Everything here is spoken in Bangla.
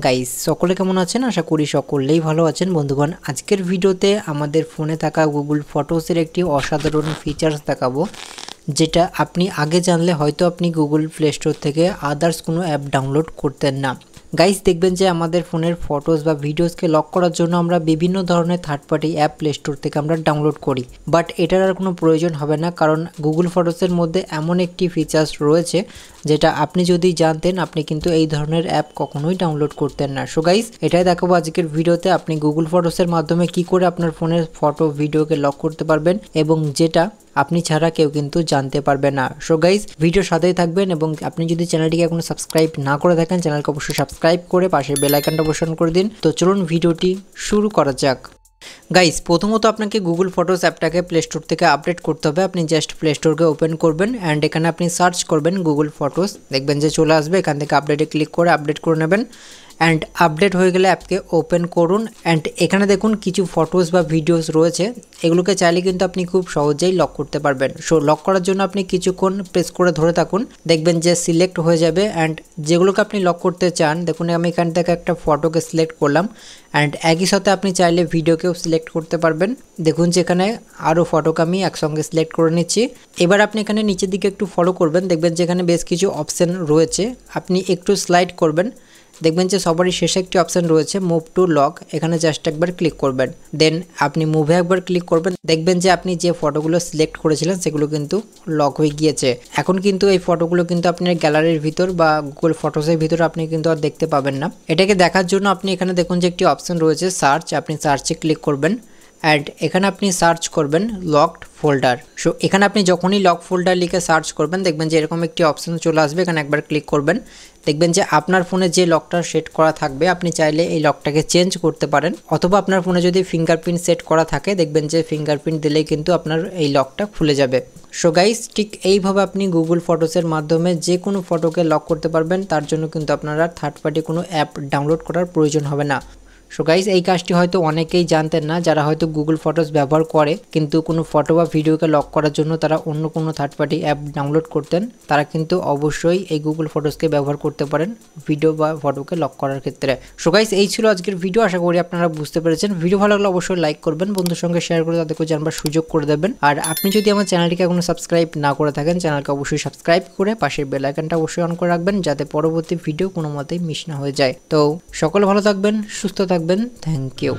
গাইস সকলে কেমন আছেন? আশা করি সকলেই ভালো আছেন। বন্ধুগণ, আজকের ভিডিওতে আমাদের ফোনে থাকা গুগল ফটোসের একটি অসাধারণ ফিচার্স দেখাবো, যেটা আপনি আগে জানলে হয়তো আপনি গুগল প্লে স্টোর থেকে আদার্স কোনো অ্যাপ ডাউনলোড করতেন না। গাইস, দেখবেন যে আমাদের ফোনের ফটোস বা ভিডিওসকে লক করার জন্য আমরা বিভিন্ন ধরনের third party app play store থেকে আমরা ডাউনলোড করি, বাট এটার আর কোনো প্রয়োজন হবে না, কারণ গুগল ফটোসের মধ্যে এমন একটি ফিচার্স রয়েছে যেটা আপনি যদি জানতেন আপনি কিন্তু এই ধরনের অ্যাপ কখনোই ডাউনলোড করতেন না। সো গাইস, এটাই দেখাবো আজকের ভিডিওতে আপনি গুগল ফটোসের মাধ্যমে কি করে আপনার ফোনের ফটো ভিডিওকে লক করতে পারবেন, এবং যেটা আপনি ছাড়া কেউ কিন্তু জানতে পারবে না। সো গাইস, ভিডিওর সাথেই থাকবেন, এবং আপনি যদি চ্যানেলটিকে এখনো সাবস্ক্রাইব না করে থাকেন চ্যানেলকে অবশ্যই সাবস্ক্রাইব করে পাশের বেল আইকনটা অবশ্যই অন করে দিন। তো চলুন ভিডিওটি শুরু করা যাক। গাইস, প্রথমত আপনাকে গুগল ফটোস অ্যাপটাকে প্লে স্টোর থেকে আপডেট করতে হবে। আপনি জাস্ট প্লে স্টোরকে ওপেন করবেন অ্যান্ড এখানে আপনি সার্চ করবেন গুগল ফটোস, দেখবেন যে চলে আসবে। এখান থেকে আপডেটে ক্লিক করে আপডেট করে নেবেন অ্যান্ড আপডেট হয়ে গেলে অ্যাপকে ওপেন করুন অ্যান্ড এখানে দেখুন কিছু ফটোস বা ভিডিওস রয়েছে, এগুলোকে চাইলে কিন্তু আপনি খুব সহজেই লক করতে পারবেন। সো লক করার জন্য আপনি কিছুক্ষণ প্রেস করে ধরে থাকুন, দেখবেন যে সিলেক্ট হয়ে যাবে অ্যান্ড যেগুলোকে আপনি লক করতে চান, দেখুন আমি এখান থেকে একটা ফটোকে সিলেক্ট করলাম অ্যান্ড একই সাথে আপনি চাইলে ভিডিওকেও সিলেক্ট করতে পারবেন। দেখুন যে এখানে আরও ফটোকে আমি একসঙ্গে সিলেক্ট করে নিচ্ছি। এবার আপনি এখানে নিচের দিকে একটু ফলো করবেন, দেখবেন যে এখানে বেশ কিছু অপশান রয়েছে, আপনি একটু স্লাইড করবেন, দেখবেন যে সবারই শেষে একটি অপশান রয়েছে মুভ টু লক, এখানে জাস্ট একবার ক্লিক করবেন, দেন আপনি মুভে একবার ক্লিক করবেন, দেখবেন যে আপনি যে ফটোগুলো সিলেক্ট করেছিলেন সেগুলো কিন্তু লক হয়ে গিয়েছে। এখন কিন্তু এই ফটোগুলো কিন্তু আপনার গ্যালারির ভিতর বা গুগল ফটোসের ভিতর আপনি কিন্তু আর দেখতে পাবেন না। এটাকে দেখার জন্য আপনি এখানে দেখুন যে একটি অপশান রয়েছে সার্চ, আপনি সার্চে ক্লিক করবেন অ্যান্ড এখানে আপনি সার্চ করবেন লকড ফোল্ডার। সো এখানে আপনি যখনই লক ফোল্ডার লিখে সার্চ করবেন দেখবেন যে এরকম একটি অপশান চলে আসবে, এখানে একবার ক্লিক করবেন, দেখবেন যে আপনার ফোনে যে লকটা সেট করা থাকবে আপনি চাইলে এই লকটাকে চেঞ্জ করতে পারেন, অথবা আপনার ফোনে যদি ফিঙ্গারপ্রিন্ট সেট করা থাকে দেখবেন যে ফিঙ্গারপ্রিন্ট দিলেই কিন্তু আপনার এই লকটা খুলে যাবে। সো গাইস, ঠিক এইভাবে আপনি গুগল ফটোসের মাধ্যমে যে কোনো ফটোকে লক করতে পারবেন, তার জন্য কিন্তু আপনারা থার্ড পার্টি কোনো অ্যাপ ডাউনলোড করার প্রয়োজন হবে না। সো গাইস, এই কাজটি হয়তো অনেকেই জানতেন না, যারা হয়তো গুগল ফটোস ব্যবহার করে কিন্তু কোনো ফটো বা ভিডিওকে লক করার জন্য তারা অন্য কোনো থার্ড পার্টি অ্যাপ ডাউনলোড করতেন, তারা কিন্তু অবশ্যই এই গুগল ফটোসকে ব্যবহার করতে পারেন ভিডিও বা ফটোকে লক করার ক্ষেত্রে। সো গাইস, এই ছিল আজকের ভিডিও, আশা করি আপনারা বুঝতে পেরেছেন। ভিডিও ভালো লাগলে অবশ্যই লাইক করবেন, বন্ধুর সঙ্গে শেয়ার করে তাদেরকে জানবার সুযোগ করে দেবেন। আর আপনি যদি আমার চ্যানেলটিকে এখনো সাবস্ক্রাইব না করে থাকেন চ্যানেলকে অবশ্যই সাবস্ক্রাইব করে পাশের বেল আইকনটা অবশ্যই অন করে রাখবেন, যাতে পরবর্তী ভিডিও কোনো মতেই মিস না হয়ে যায়। তো সকলে ভালো থাকবেন, সুস্থ থাকবেন, থ্যাংক ইউ।